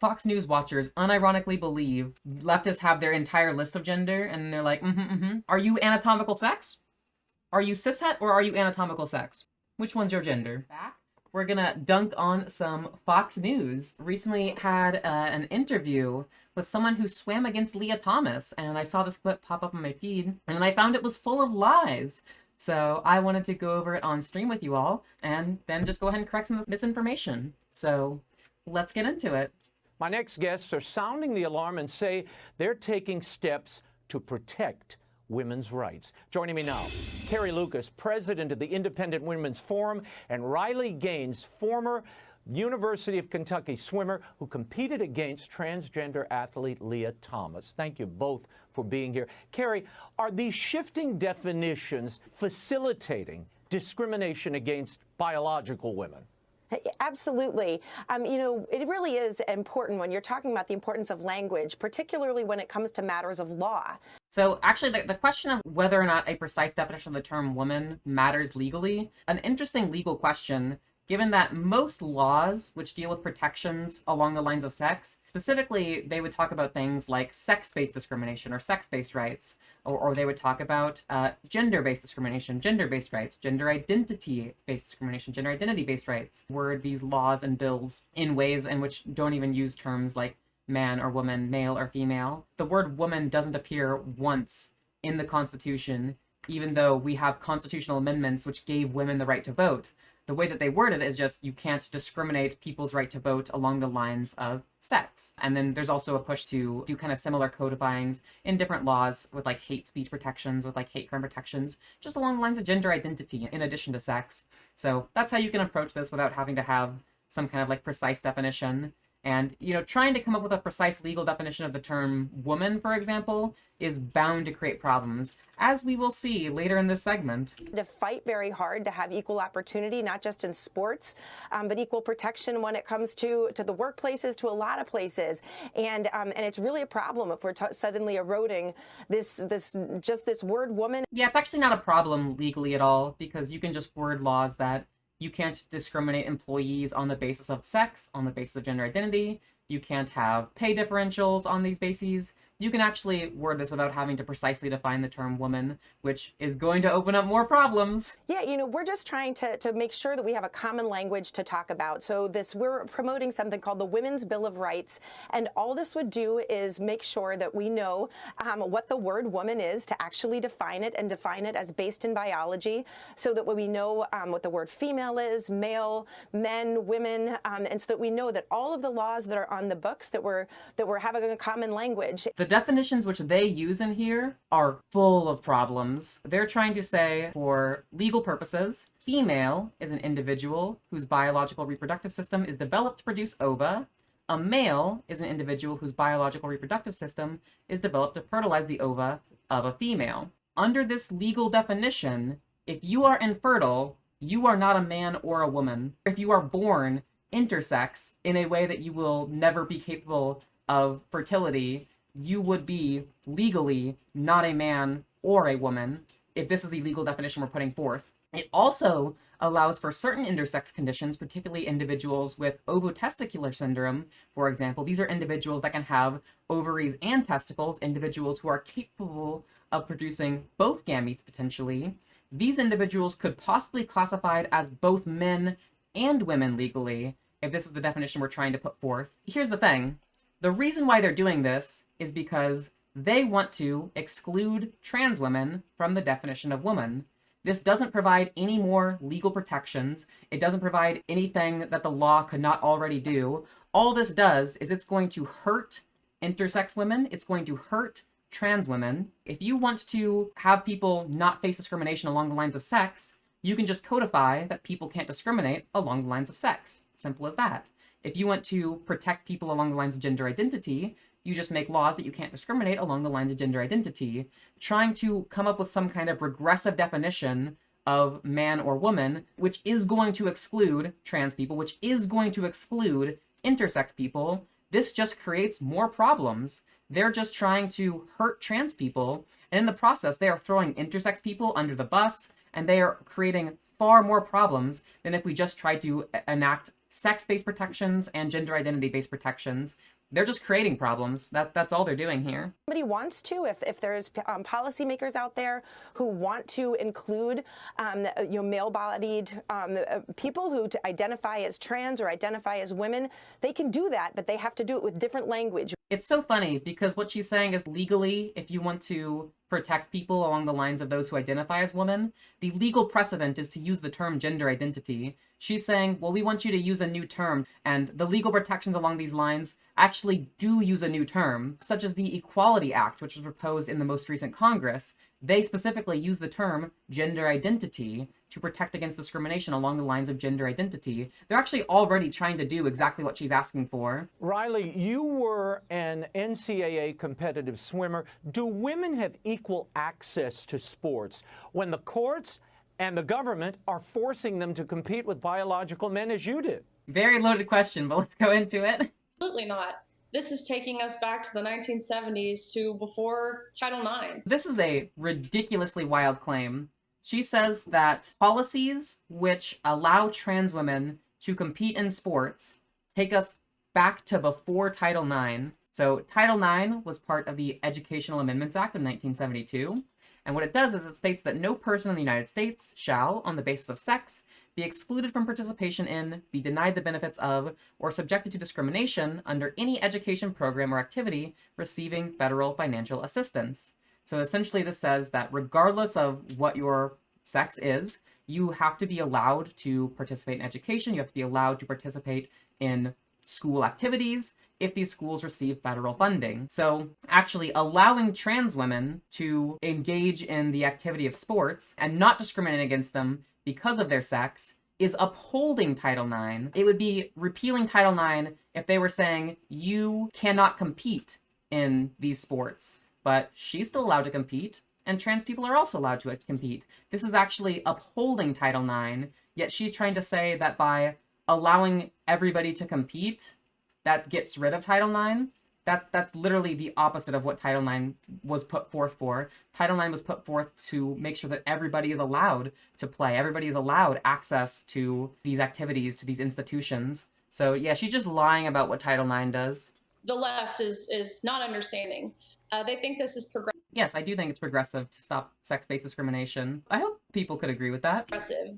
Fox News watchers unironically believe leftists have their entire list of gender, and they're like, Are you anatomical sex? Are you cishet or are you anatomical sex? Which one's your gender? Back. We're gonna dunk on some Fox News. Recently had an interview with someone who swam against Lia Thomas, and I saw this clip pop up on my feed, and I found it was full of lies. So I wanted to go over it on stream with you all, and then just go ahead and correct some misinformation. So let's get into it. My next guests are sounding the alarm and say they're taking steps to protect women's rights. Joining me now, Carrie Lucas, president of the Independent Women's Forum, and Riley Gaines, former University of Kentucky swimmer who competed against transgender athlete Lia Thomas. Thank you both for being here. Carrie, are these shifting definitions facilitating discrimination against biological women? Absolutely. It really is important when you're talking about the importance of language, particularly when it comes to matters of law. So actually, the question of whether or not a precise definition of the term woman matters legally, an interesting legal question, given that most laws which deal with protections along the lines of sex, specifically, they would talk about things like sex-based discrimination or sex-based rights, or they would talk about gender-based discrimination, gender-based rights, gender identity-based discrimination, gender identity-based rights, word these laws and bills in ways in which don't even use terms like man or woman, male or female. The word woman doesn't appear once in the Constitution, even though we have constitutional amendments which gave women the right to vote. The way that they word it is just you can't discriminate people's right to vote along the lines of sex. And then there's also a push to do kind of similar codifyings in different laws with like hate speech protections, with like hate crime protections, just along the lines of gender identity in addition to sex. So that's how you can approach this without having to have some kind of like precise definition. And, trying to come up with a precise legal definition of the term woman, for example, is bound to create problems, as we will see later in this segment. To fight very hard to have equal opportunity, not just in sports, but equal protection when it comes to the workplaces, to a lot of places. And it's really a problem if we're suddenly eroding this word woman. Yeah, it's actually not a problem legally at all, because you can just word laws that you can't discriminate employees on the basis of sex, on the basis of gender identity. You can't have pay differentials on these bases. You can actually word this without having to precisely define the term woman, which is going to open up more problems. Yeah, we're just trying to make sure that we have a common language to talk about. So we're promoting something called the Women's Bill of Rights. And all this would do is make sure that we know what the word woman is, to actually define it and define it as based in biology, so that we know what the word female is, male, men, women, and so that we know that all of the laws that are on the books that we're having a common language. The definitions which they use in here are full of problems. They're trying to say, for legal purposes, female is an individual whose biological reproductive system is developed to produce ova. A male is an individual whose biological reproductive system is developed to fertilize the ova of a female. Under this legal definition, if you are infertile, you are not a man or a woman. If you are born intersex in a way that you will never be capable of fertility, you would be legally not a man or a woman, if this is the legal definition we're putting forth. It also allows for certain intersex conditions, particularly individuals with ovotesticular syndrome, for example. These are individuals that can have ovaries and testicles, individuals who are capable of producing both gametes potentially. These individuals could possibly be classified as both men and women legally, if this is the definition we're trying to put forth. Here's the thing. The reason why they're doing this is because they want to exclude trans women from the definition of woman. This doesn't provide any more legal protections. It doesn't provide anything that the law could not already do. All this does is it's going to hurt intersex women. It's going to hurt trans women. If you want to have people not face discrimination along the lines of sex, you can just codify that people can't discriminate along the lines of sex. Simple as that. If you want to protect people along the lines of gender identity, you just make laws that you can't discriminate along the lines of gender identity. Trying to come up with some kind of regressive definition of man or woman, which is going to exclude trans people, which is going to exclude intersex people, this just creates more problems. They're just trying to hurt trans people, and in the process, they are throwing intersex people under the bus, and they are creating far more problems than if we just tried to enact sex-based protections and gender identity-based protections. They're just creating problems. That's all they're doing here. Somebody wants to, if there's policymakers out there who want to include male-bodied people who identify as trans or identify as women, they can do that, but they have to do it with different language. It's so funny because what she's saying is legally, if you want to protect people along the lines of those who identify as women, the legal precedent is to use the term gender identity. She's saying, well, we want you to use a new term, and the legal protections along these lines actually do use a new term, such as the Equality Act, which was proposed in the most recent Congress. They specifically use the term gender identity to protect against discrimination along the lines of gender identity. They're actually already trying to do exactly what she's asking for. Riley, you were an NCAA competitive swimmer. Do women have equal access to sports when the courts and the government are forcing them to compete with biological men as you did? Very loaded question, but let's go into it. Absolutely not. This is taking us back to the 1970s to before Title IX. This is a ridiculously wild claim. She says that policies which allow trans women to compete in sports take us back to before Title IX. So Title IX was part of the Educational Amendments Act of 1972. And what it does is it states that no person in the United States shall, on the basis of sex, be excluded from participation in, be denied the benefits of, or subjected to discrimination under any education program or activity receiving federal financial assistance. So essentially this says that regardless of what your sex is, you have to be allowed to participate in education, you have to be allowed to participate in school activities if these schools receive federal funding. So actually allowing trans women to engage in the activity of sports and not discriminating against them because of their sex is upholding Title IX. It would be repealing Title IX if they were saying you cannot compete in these sports, but she's still allowed to compete and trans people are also allowed to compete. This is actually upholding Title IX, yet she's trying to say that by allowing everybody to compete, that gets rid of Title IX. That's literally the opposite of what Title IX was put forth for. Title IX was put forth to make sure that everybody is allowed to play. Everybody is allowed access to these activities, to these institutions. So yeah, she's just lying about what Title IX does. The left is not understanding. They think this is progressive. Yes, I do think it's progressive to stop sex-based discrimination. I hope people could agree with that.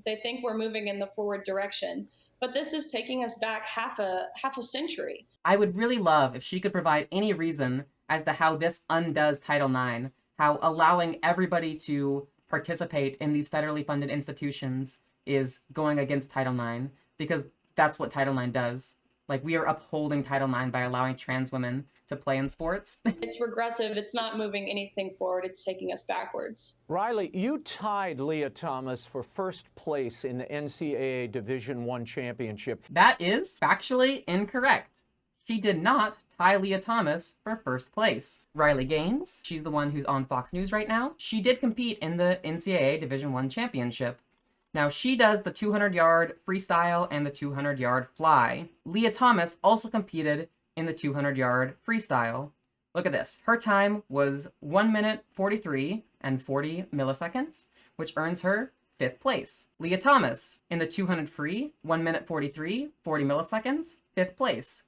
They think we're moving in the forward direction. But this is taking us back half a century. I would really love if she could provide any reason as to how this undoes Title IX, how allowing everybody to participate in these federally funded institutions is going against Title IX, because that's what Title IX does. Like, we are upholding Title IX by allowing trans women to play in sports. It's regressive. It's not moving anything forward. It's taking us backwards. Riley, you tied Lia Thomas for first place in the NCAA Division I championship. That is factually incorrect. She did not tie Lia Thomas for first place. Riley Gaines, she's the one who's on Fox News right now, she did compete in the NCAA Division I championship. Now, she does the 200-yard freestyle and the 200-yard fly. Lia Thomas also competed in the 200-yard freestyle. Look at this. Her time was 1 minute 43 and 40 milliseconds, which earns her 5th place. Lia Thomas, in the 200 free, 1 minute 43, 40 milliseconds, 5th place.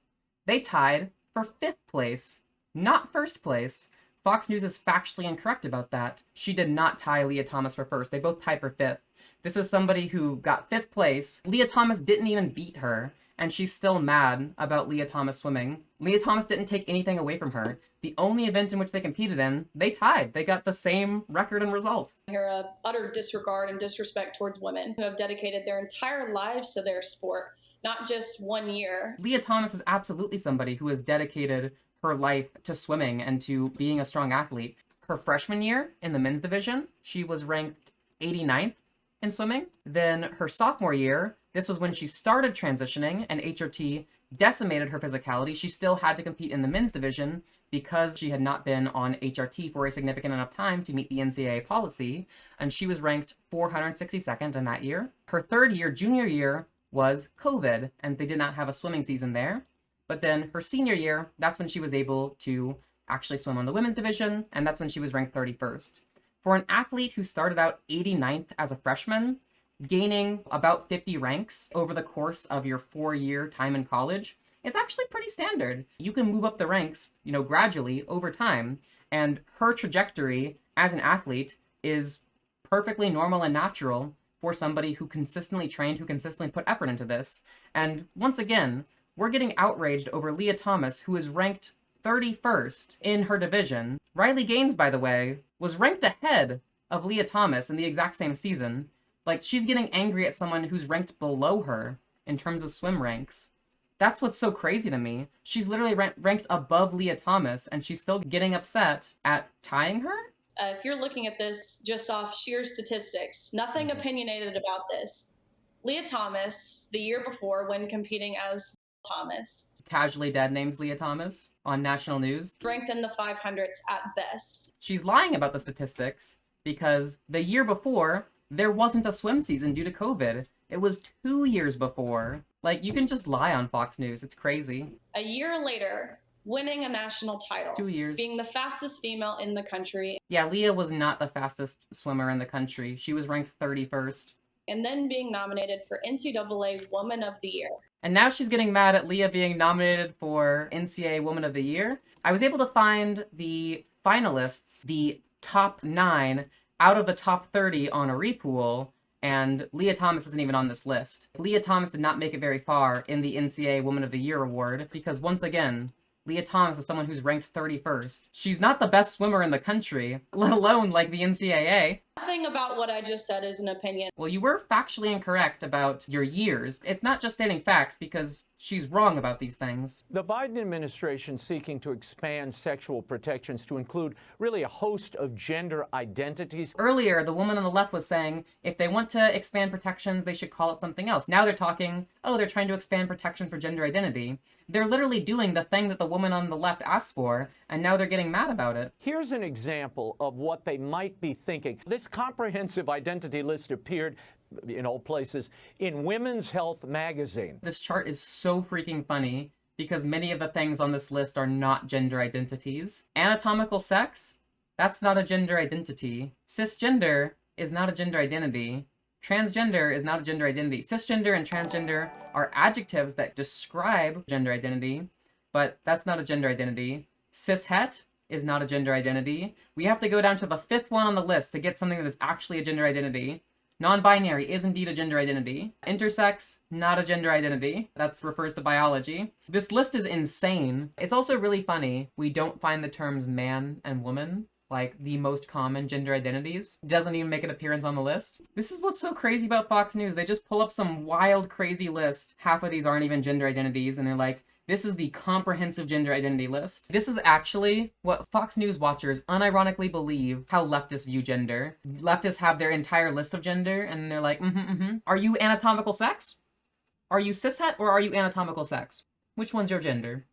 They tied for 5th place, not first place. Fox News is factually incorrect about that. She did not tie Lia Thomas for first. They both tied for 5th. This is somebody who got 5th place. Lia Thomas didn't even beat her, and she's still mad about Lia Thomas swimming. Lia Thomas didn't take anything away from her. The only event in which they competed in, they tied. They got the same record and result. Here, a utter disregard and disrespect towards women who have dedicated their entire lives to their sport, not just 1 year. Lia Thomas is absolutely somebody who has dedicated her life to swimming and to being a strong athlete. Her freshman year in the men's division, she was ranked 89th in swimming. Then her sophomore year, this was when she started transitioning and HRT decimated her physicality. She still had to compete in the men's division because she had not been on HRT for a significant enough time to meet the NCAA policy, and she was ranked 462nd in that year. Her third year, junior year, was COVID, and they did not have a swimming season there. But then her senior year, that's when she was able to actually swim on the women's division, and that's when she was ranked 31st. For an athlete who started out 89th as a freshman, gaining about 50 ranks over the course of your 4-year time in college is actually pretty standard. You can move up the ranks, gradually over time, and her trajectory as an athlete is perfectly normal and natural for somebody who consistently trained, who consistently put effort into this. And once again, we're getting outraged over Lia Thomas, who is ranked 31st in her division. Riley Gaines, by the way, was ranked ahead of Lia Thomas in the exact same season. Like, she's getting angry at someone who's ranked below her in terms of swim ranks. That's what's so crazy to me. She's literally ranked above Lia Thomas, and she's still getting upset at tying her? If you're looking at this just off sheer statistics, nothing opinionated about this. Lia Thomas, the year before, when competing as Thomas, Casually dad names Lia Thomas on national news, ranked in the 500s at best. She's lying about the statistics because the year before, there wasn't a swim season due to COVID. It was 2 years before. Like, you can just lie on Fox News. It's crazy. A year later, winning a national title. 2 years. Being the fastest female in the country. Yeah, Lia was not the fastest swimmer in the country. She was ranked 31st. And then being nominated for NCAA Woman of the Year. And now she's getting mad at Lia being nominated for NCAA Woman of the Year. I was able to find the finalists, the top 9 out of the top 30 on a repool, and Lia Thomas isn't even on this list. Lia Thomas did not make it very far in the NCAA Woman of the Year award because, once again, Lia Thomas is someone who's ranked 31st. She's not the best swimmer in the country, let alone like the NCAA. Nothing about what I just said is an opinion. Well, you were factually incorrect about your years. It's not just stating facts because she's wrong about these things. The Biden administration seeking to expand sexual protections to include really a host of gender identities. Earlier, the woman on the left was saying if they want to expand protections, they should call it something else. Now they're talking, oh, they're trying to expand protections for gender identity. They're literally doing the thing that the woman on the left asked for, and now they're getting mad about it. Here's an example of what they might be thinking. This comprehensive identity list appeared in all places in Women's Health magazine. This chart is so freaking funny because many of the things on this list are not gender identities. Anatomical sex? That's not a gender identity. Cisgender is not a gender identity. Transgender is not a gender identity. Cisgender and transgender are adjectives that describe gender identity, but that's not a gender identity. Cishet is not a gender identity. We have to go down to the 5th one on the list to get something that is actually a gender identity. Non-binary is indeed a gender identity. Intersex, not a gender identity. That refers to biology. This list is insane. It's also really funny. We don't find the terms man and woman, like the most common gender identities. Doesn't even make an appearance on the list. This is what's so crazy about Fox News. They just pull up some wild, crazy list. Half of these aren't even gender identities, and they're like, this is the comprehensive gender identity list. This is actually what Fox News watchers unironically believe how leftists view gender. Leftists have their entire list of gender, and they're like, Are you anatomical sex? Are you cishet, or are you anatomical sex? Which one's your gender?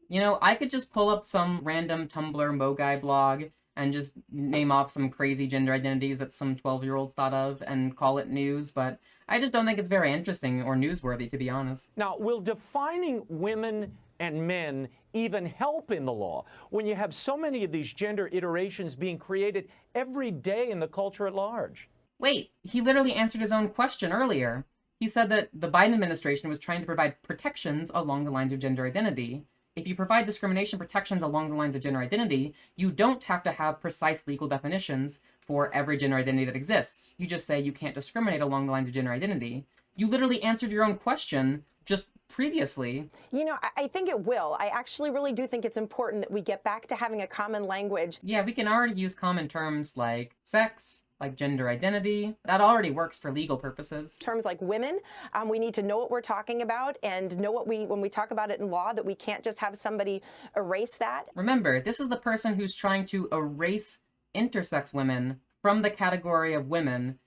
I could just pull up some random Tumblr Mogai blog and just name off some crazy gender identities that some 12-year-olds thought of and call it news, but I just don't think it's very interesting or newsworthy, to be honest. Now, will defining women and men even help in the law when you have so many of these gender iterations being created every day in the culture at large? Wait, he literally answered his own question earlier. He said that the Biden administration was trying to provide protections along the lines of gender identity. If you provide discrimination protections along the lines of gender identity, you don't have to have precise legal definitions for every gender identity that exists. You just say you can't discriminate along the lines of gender identity. You literally answered your own question just previously. I think it will. I actually really do think it's important that we get back to having a common language. Yeah, we can already use common terms like sex, like gender identity. That already works for legal purposes. Terms like women, we need to know what we're talking about and know when we talk about it in law, that we can't just have somebody erase that. Remember, this is the person who's trying to erase intersex women from the category of women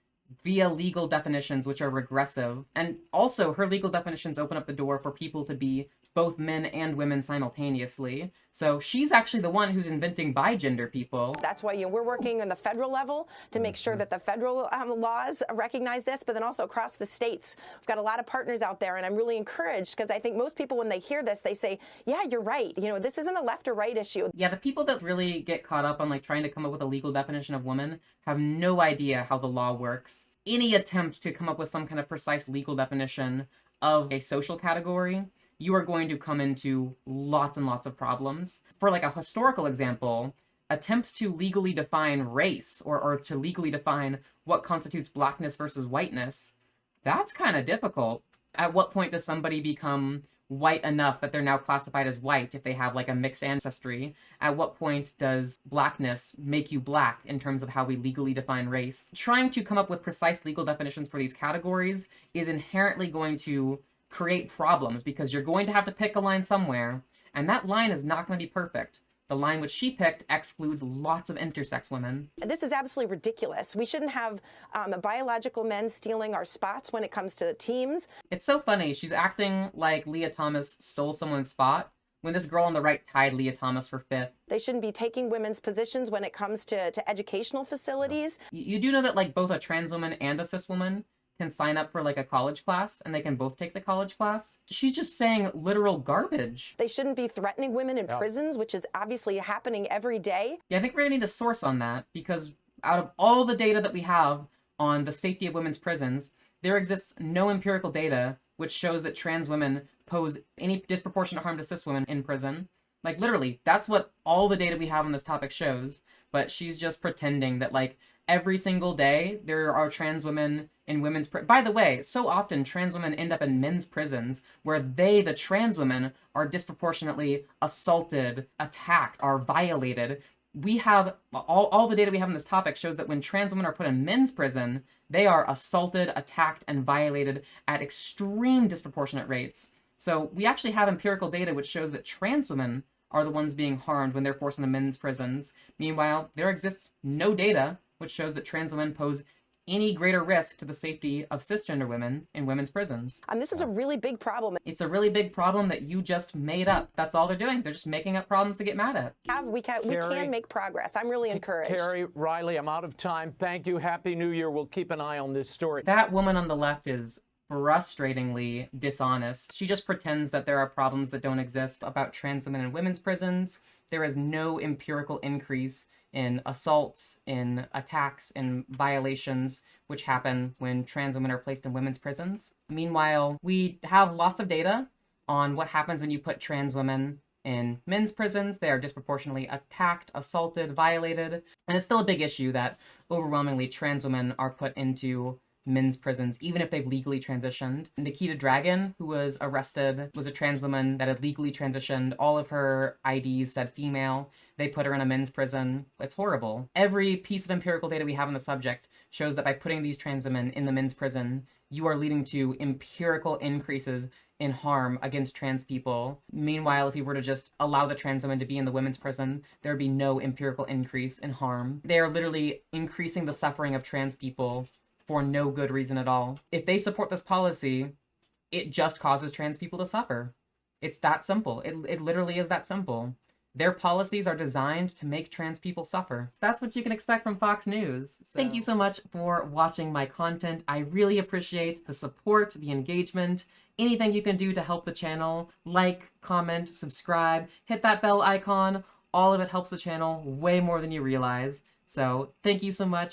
via legal definitions, which are regressive. And also, her legal definitions open up the door for people to be both men and women simultaneously. So she's actually the one who's inventing bigender people. That's why we're working on the federal level to make sure that the federal laws recognize this, but then also across the states. We've got a lot of partners out there, and I'm really encouraged because I think most people, when they hear this, they say, yeah, you're right. This isn't a left or right issue. Yeah, the people that really get caught up on trying to come up with a legal definition of woman have no idea how the law works. any attempt to come up with some kind of precise legal definition of a social category, you are going to come into lots and lots of problems. For like a historical example, attempts to legally define race or to legally define what constitutes blackness versus whiteness, that's kind of difficult. At what point does somebody become white enough that they're now classified as white if they have like a mixed ancestry? At what point does blackness make you black in terms of how we legally define race? Trying to come up with precise legal definitions for these categories is inherently going to create problems because you're going to have to pick a line somewhere, and that line is not going to be perfect. The line which she picked excludes lots of intersex women. This is absolutely ridiculous. We shouldn't have biological men stealing our spots when it comes to teams. It's so funny. She's acting like Lia Thomas stole someone's spot when this girl on the right tied Lia Thomas for 5th. They shouldn't be taking women's positions when it comes to educational facilities. You do know that like both a trans woman and a cis woman can sign up for like a college class and they can both take the college class? She's just saying literal garbage. They shouldn't be threatening women in prisons, which is obviously happening every day. Yeah, I think we're gonna need a source on that because out of all the data that we have on the safety of women's prisons, there exists no empirical data which shows that trans women pose any disproportionate harm to cis women in prison. Like literally, that's what all the data we have on this topic shows, but she's just pretending that like every single day there are trans women in women's by the way, so often trans women end up in men's prisons where they, the trans women, are disproportionately assaulted, attacked, are violated. We have all the data we have on this topic shows that when trans women are put in men's prison, they are assaulted, attacked, and violated at extreme disproportionate rates. So we actually have empirical data which shows that trans women are the ones being harmed when they're forced into men's prisons. Meanwhile, there exists no data which shows that trans women pose any greater risk to the safety of cisgender women in women's prisons. This is a really big problem. It's a really big problem that you just made up. That's all they're doing. They're just making up problems to get mad at. We can make progress. I'm really encouraged. Carrie, Riley, I'm out of time. Thank you. Happy New Year. We'll keep an eye on this story. That woman on the left is frustratingly dishonest. She just pretends that there are problems that don't exist about trans women in women's prisons. There is no empirical increase in assaults, in attacks, in violations which happen when trans women are placed in women's prisons. Meanwhile, we have lots of data on what happens when you put trans women in men's prisons. They are disproportionately attacked, assaulted, violated, and it's still a big issue that overwhelmingly trans women are put into men's prisons, even if they've legally transitioned. Nikita Dragon, who was arrested, was a trans woman that had legally transitioned. All of her IDs said female. They put her in a men's prison. It's horrible. Every piece of empirical data we have on the subject shows that by putting these trans women in the men's prison, you are leading to empirical increases in harm against trans people. Meanwhile, if you were to just allow the trans women to be in the women's prison, there would be no empirical increase in harm. They are literally increasing the suffering of trans people for no good reason at all. If they support this policy, it just causes trans people to suffer. It's that simple. It literally is that simple. Their policies are designed to make trans people suffer. That's what you can expect from Fox News. Thank you so much for watching my content. I really appreciate the support, the engagement, anything you can do to help the channel. Like, comment, subscribe, hit that bell icon. All of it helps the channel way more than you realize. So thank you so much.